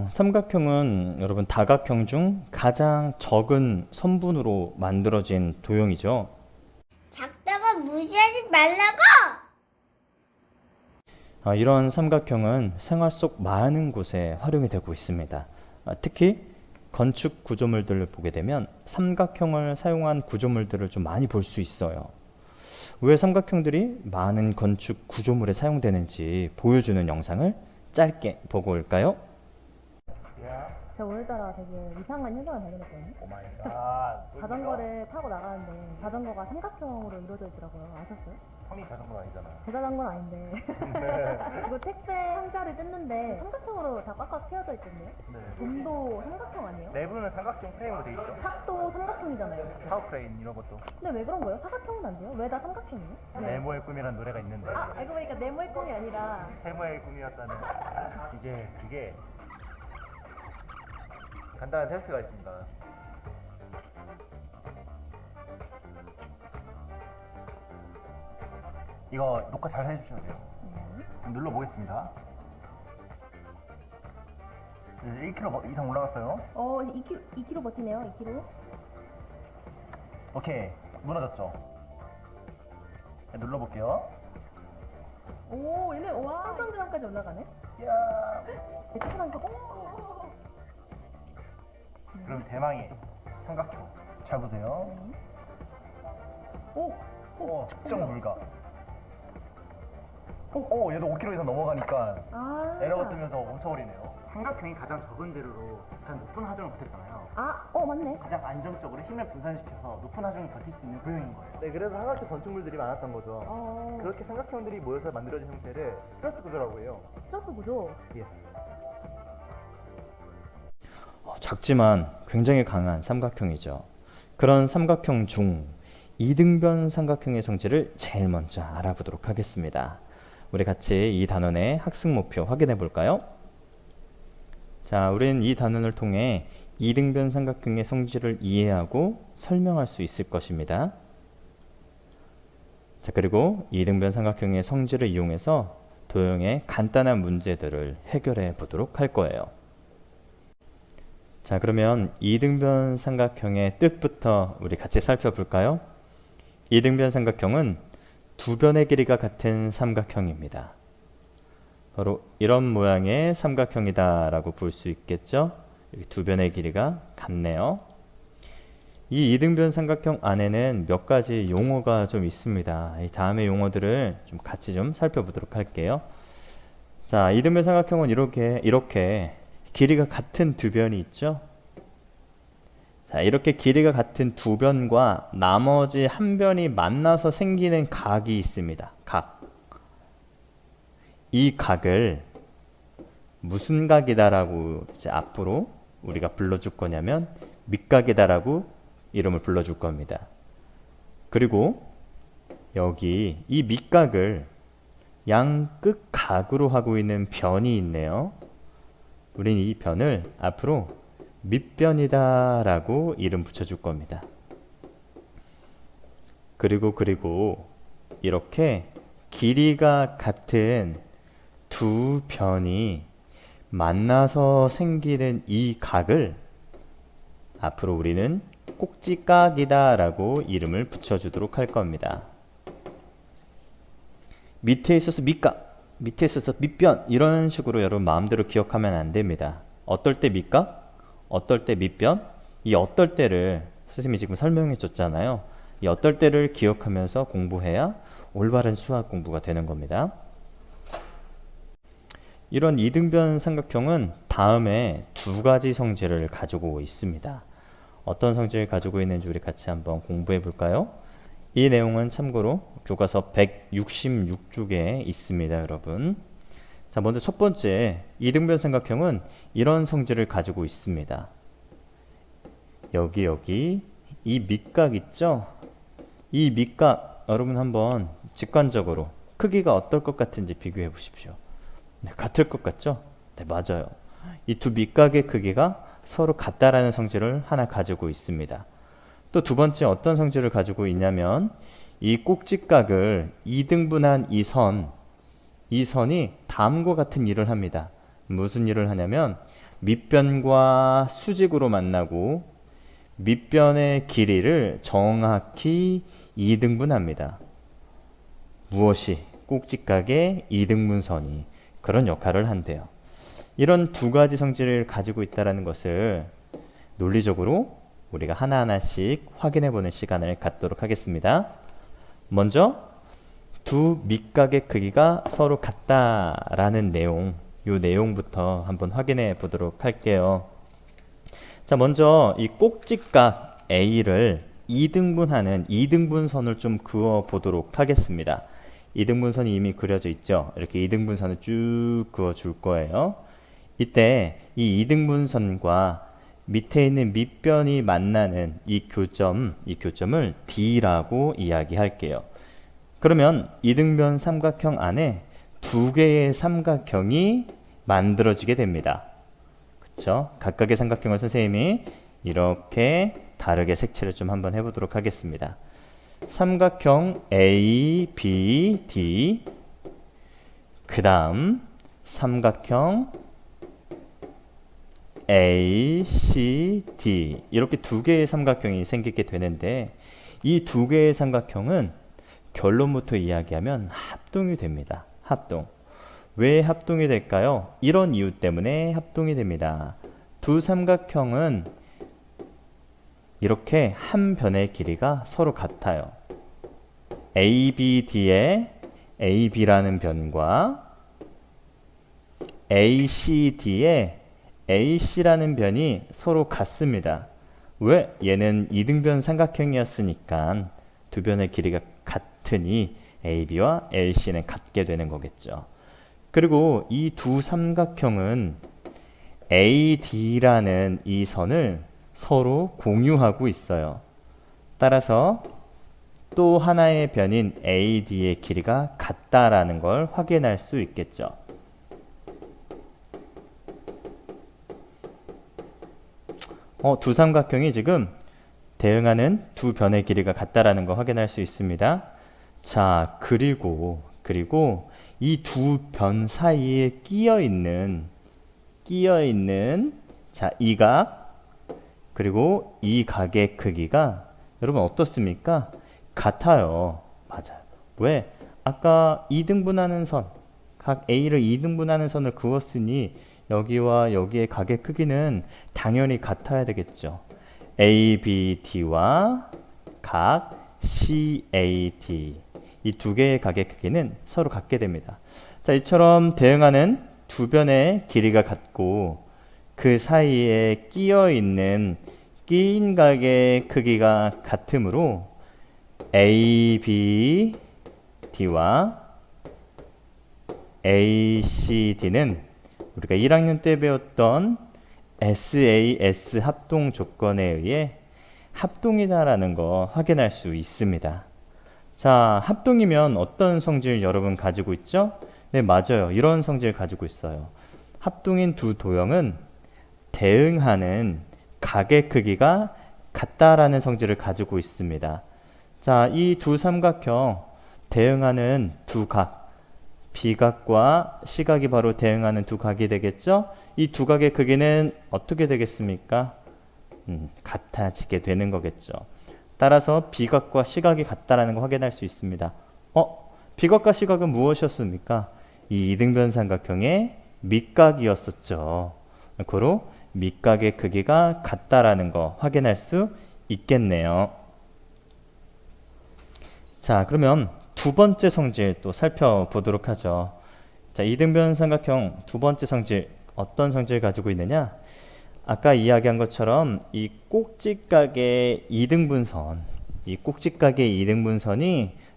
삼각형은 여러분 다각형 중 가장 적은 선분으로 만들어진 도형이죠. 작다고 무시하지 말라고! 이런 삼각형은 생활 속 많은 곳에 활용이 되고 있습니다. 특히 건축 구조물들을 보게 되면 삼각형을 사용한 구조물들을 좀 많이 볼 수 있어요. 왜 삼각형들이 많은 건축 구조물에 사용되는지 보여주는 영상을 짧게 보고 올까요? 제가 오늘따라 되게 이상한 현상을 발견했거든요. 오 마이 갓. 자전거를 타고 나가는데 자전거가 삼각형으로 이루어져 있더라고요. 아셨어요? 형이 자전거 아니잖아. 대단한 건 아닌데. 그리고 택배 상자를 뜯는데 삼각형으로 다 꽉꽉 채워져 있던데요? 네. 돔도 삼각형 아니에요? 내부는 삼각형 프레임으로 돼 있죠. 탑도 삼각형이잖아요. 타워 크레인 이런 것도. 근데 왜 그런 거예요? 사각형은 안 돼요? 왜 다 삼각형이에요? 네모의 꿈이라는 노래가 있는데 아, 알고 보니까 네모의 꿈이 아니라 세모의 꿈이었다는. 이제 그게 간단한 테스트가 있습니다. 이거 녹화 잘 해주셔야 돼요. 그럼 눌러보겠습니다. 이제 1kg 이상 올라갔어요. 2kg 버티네요. 2kg. 오케이, 무너졌죠. 네, 눌러볼게요. 오, 얘네 와 3g까지 올라가네. 야. 대충한거 그럼 대망의 삼각형 잘 보세요. 오, 측정 불가. 얘도 5kg 이상 넘어가니까 아. 에러가 뜨면서 멈춰버리네요. 삼각형이 가장 적은 재료로 가장 높은 하중을 버텼잖아요. 맞네. 가장 안정적으로 힘을 분산시켜서 높은 하중을 버틸 수 있는 도형인 거예요. 네, 그래서 삼각형 건축물들이 많았던 거죠. 그렇게 삼각형들이 모여서 만들어진 형태를 트러스 구조라고 해요. 트러스 구조. 예스. 작지만 굉장히 강한 삼각형이죠. 그런 삼각형 중 이등변 삼각형의 성질을 제일 먼저 알아보도록 하겠습니다. 우리 같이 이 단원의 학습 목표 확인해 볼까요? 자, 우리는 이 단원을 통해 이등변 삼각형의 성질을 이해하고 설명할 수 있을 것입니다. 자, 그리고 이등변 삼각형의 성질을 이용해서 도형의 간단한 문제들을 해결해 보도록 할 거예요. 자, 그러면 이등변 삼각형의 뜻부터 우리 같이 살펴볼까요? 이등변 삼각형은 두 변의 길이가 같은 삼각형입니다. 바로 이런 모양의 삼각형이다 라고 볼 수 있겠죠? 여기 두 변의 길이가 같네요. 이 이등변 삼각형 안에는 몇 가지 용어가 좀 있습니다. 이 다음의 용어들을 좀 같이 좀 살펴보도록 할게요. 자, 이등변 삼각형은 이렇게 길이가 같은 두 변이 있죠. 자, 이렇게 길이가 같은 두 변과 나머지 한 변이 만나서 생기는 각이 있습니다. 각. 이 각을 무슨 각이다라고 이제 앞으로 우리가 불러줄 거냐면 밑각이다라고 이름을 불러줄 겁니다. 그리고 여기 이 밑각을 양끝 각으로 하고 있는 변이 있네요. 우린 이 변을 앞으로 밑변이다 라고 이름 붙여줄 겁니다. 그리고 이렇게 길이가 같은 두 변이 만나서 생기는 이 각을 앞으로 우리는 꼭지각이다 라고 이름을 붙여주도록 할 겁니다. 밑에 있어서 밑각, 밑에 있어서 밑변, 이런 식으로 여러분 마음대로 기억하면 안 됩니다. 어떨 때 밑각, 어떨 때 밑변, 이 어떨 때를 선생님이 지금 설명해 줬잖아요. 이 어떨 때를 기억하면서 공부해야 올바른 수학 공부가 되는 겁니다. 이런 이등변 삼각형은 다음에 두 가지 성질을 가지고 있습니다. 어떤 성질을 가지고 있는지 우리 같이 한번 공부해 볼까요? 이 내용은 참고로 교과서 166쪽에 있습니다, 여러분. 자, 먼저 첫 번째, 이등변 삼각형은 이런 성질을 가지고 있습니다. 여기 이 밑각 있죠? 이 밑각 여러분 한번 직관적으로 크기가 어떨 것 같은지 비교해 보십시오. 네, 같을 것 같죠? 네, 맞아요. 이 두 밑각의 크기가 서로 같다라는 성질을 하나 가지고 있습니다. 또 두 번째 어떤 성질을 가지고 있냐면 이 꼭지각을 2등분한 이 선이 다음과 같은 일을 합니다. 무슨 일을 하냐면 밑변과 수직으로 만나고 밑변의 길이를 정확히 2등분합니다. 무엇이? 꼭지각의 2등분선이 그런 역할을 한대요. 이런 두 가지 성질을 가지고 있다는 것을 논리적으로 우리가 하나하나씩 확인해 보는 시간을 갖도록 하겠습니다. 먼저 두 밑각의 크기가 서로 같다라는 내용, 이 내용부터 한번 확인해 보도록 할게요. 자, 먼저 이 꼭지각 A를 2등분하는 2등분선을 좀 그어 보도록 하겠습니다. 2등분선이 이미 그려져 있죠. 이렇게 2등분선을 쭉 그어 줄 거예요. 이때 이 2등분선과 밑에 있는 밑변이 만나는 이 교점을 D라고 이야기할게요. 그러면 이등변 삼각형 안에 두 개의 삼각형이 만들어지게 됩니다. 그쵸? 각각의 삼각형을 선생님이 이렇게 다르게 색칠을 좀 한번 해보도록 하겠습니다. 삼각형 A, B, D, 그 다음 삼각형 A, C, D, 이렇게 두 개의 삼각형이 생기게 되는데 이 두 개의 삼각형은 결론부터 이야기하면 합동이 됩니다. 합동. 왜 합동이 될까요? 이런 이유 때문에 합동이 됩니다. 두 삼각형은 이렇게 한 변의 길이가 서로 같아요. ABD의 AB라는 변과 ACD의 AC라는 변이 서로 같습니다. 왜? 얘는 이등변 삼각형이었으니까 두 변의 길이가 같으니 AB와 LC는 같게 되는 거겠죠. 그리고 이 두 삼각형은 AD라는 이 선을 서로 공유하고 있어요. 따라서 또 하나의 변인 AD의 길이가 같다라는 걸 확인할 수 있겠죠. 두 삼각형이 지금 대응하는 두 변의 길이가 같다라는 거 확인할 수 있습니다. 자, 그리고 이 두 변 사이에 끼어 있는 자, 이 각 그리고 이 각의 크기가 여러분 어떻습니까? 같아요. 맞아요. 왜? 아까 2등분하는 선, 각 A를 2등분하는 선을 그었으니 여기와 여기의 각의 크기는 당연히 같아야 되겠죠. ABD와 각 CAD, 이 두 개의 각의 크기는 서로 같게 됩니다. 자, 이처럼 대응하는 두 변의 길이가 같고 그 사이에 끼인 각의 크기가 같으므로 ABD와 ACD는 우리가 1학년 때 배웠던 SAS 합동 조건에 의해 합동이다라는 거 확인할 수 있습니다. 자, 합동이면 어떤 성질 여러분 가지고 있죠? 네, 맞아요. 이런 성질 가지고 있어요. 합동인 두 도형은 대응하는 각의 크기가 같다라는 성질을 가지고 있습니다. 자, 이 두 삼각형 대응하는 두 각, B각과 C각이 바로 대응하는 두 각이 되겠죠? 이 두 각의 크기는 어떻게 되겠습니까? 같아지게 되는 거겠죠. 따라서 B각과 C각이 같다라는 거 확인할 수 있습니다. B각과 C각은 무엇이었습니까? 이 이등변 삼각형의 밑각이었었죠. 고로 밑각의 크기가 같다라는 거 확인할 수 있겠네요. 자, 그러면 두 번째 성질 또 살펴보도록 하죠. 자, 이등변 삼각형 두 번째 성질, 어떤 성질 가지고 있느냐? 아까 이야기한 것처럼 이 꼭지각의 이등분선이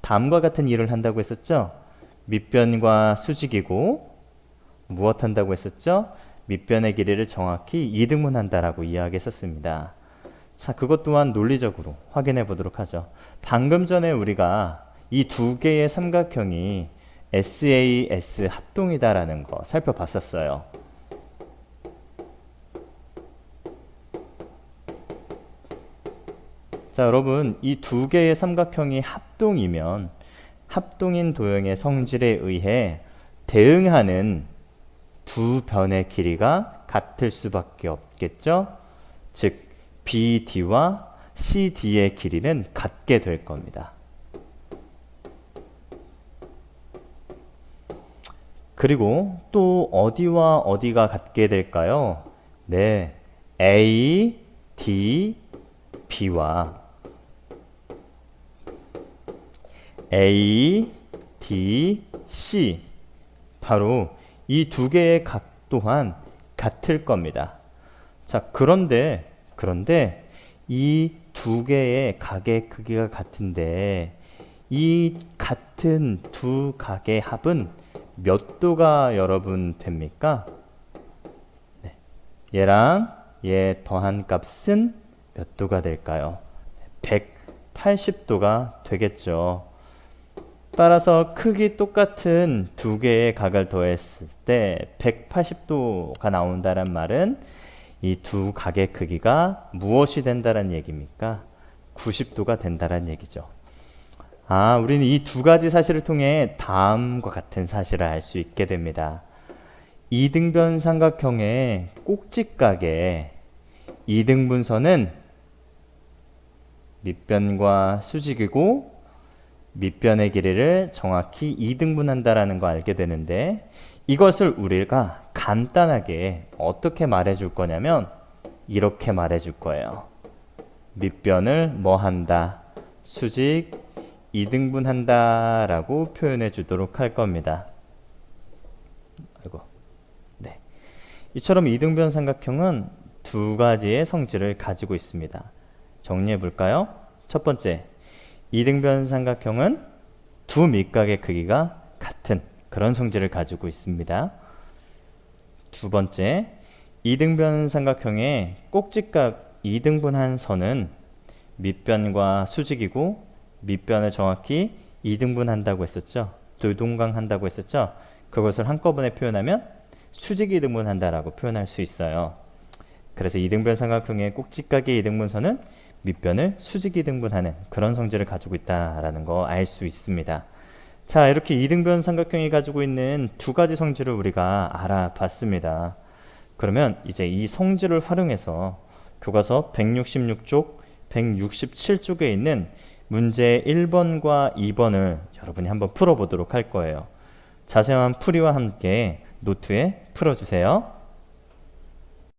다음과 같은 일을 한다고 했었죠. 밑변과 수직이고 무엇 한다고 했었죠? 밑변의 길이를 정확히 2등분한다라고 이야기했었습니다. 자, 그것 또한 논리적으로 확인해 보도록 하죠. 방금 전에 우리가 이 두 개의 삼각형이 SAS 합동이다라는 거 살펴봤었어요. 자, 여러분, 이 두 개의 삼각형이 합동이면 합동인 도형의 성질에 의해 대응하는 두 변의 길이가 같을 수밖에 없겠죠. 즉 BD와 CD의 길이는 같게 될 겁니다. 그리고 또 어디와 어디가 같게 될까요? 네, A, D, B와 A, D, C 바로 이 두 개의 각 또한 같을 겁니다. 자, 그런데 이 두 개의 각의 크기가 같은데 이 같은 두 각의 합은 몇 도가 여러분 됩니까? 네. 얘랑 얘 더한 값은 몇 도가 될까요? 180도가 되겠죠. 따라서 크기 똑같은 두 개의 각을 더했을 때 180도가 나온다는 말은 이 두 각의 크기가 무엇이 된다는 얘기입니까? 90도가 된다는 얘기죠. 아, 우리는 이 두 가지 사실을 통해 다음과 같은 사실을 알 수 있게 됩니다. 이등변 삼각형의 꼭지각의 이등분선은 밑변과 수직이고 밑변의 길이를 정확히 2등분한다라는 거 알게 되는데 이것을 우리가 간단하게 어떻게 말해 줄 거냐면 이렇게 말해 줄 거예요. 밑변을 뭐 한다? 수직 2등분한다 라고 표현해 주도록 할 겁니다. 아이고. 네. 이처럼 이등변 삼각형은 두 가지의 성질을 가지고 있습니다. 정리해 볼까요? 첫 번째, 이등변 삼각형은 두 밑각의 크기가 같은 그런 성질을 가지고 있습니다. 두 번째, 이등변 삼각형의 꼭지각 2등분한 선은 밑변과 수직이고 밑변을 정확히 2등분한다고 했었죠. 두동강한다고 했었죠. 그것을 한꺼번에 표현하면 수직 2등분한다라고 표현할 수 있어요. 그래서 이등변 삼각형의 꼭지각의 2등분선은 밑변을 수직 2등분하는 그런 성질을 가지고 있다라는 거 알 수 있습니다. 자, 이렇게 이등변 삼각형이 가지고 있는 두 가지 성질을 우리가 알아봤습니다. 그러면 이제 이 성질을 활용해서 교과서 166쪽, 167쪽에 있는 문제 1번과 2번을 여러분이 한번 풀어보도록 할 거예요. 자세한 풀이와 함께 노트에 풀어주세요.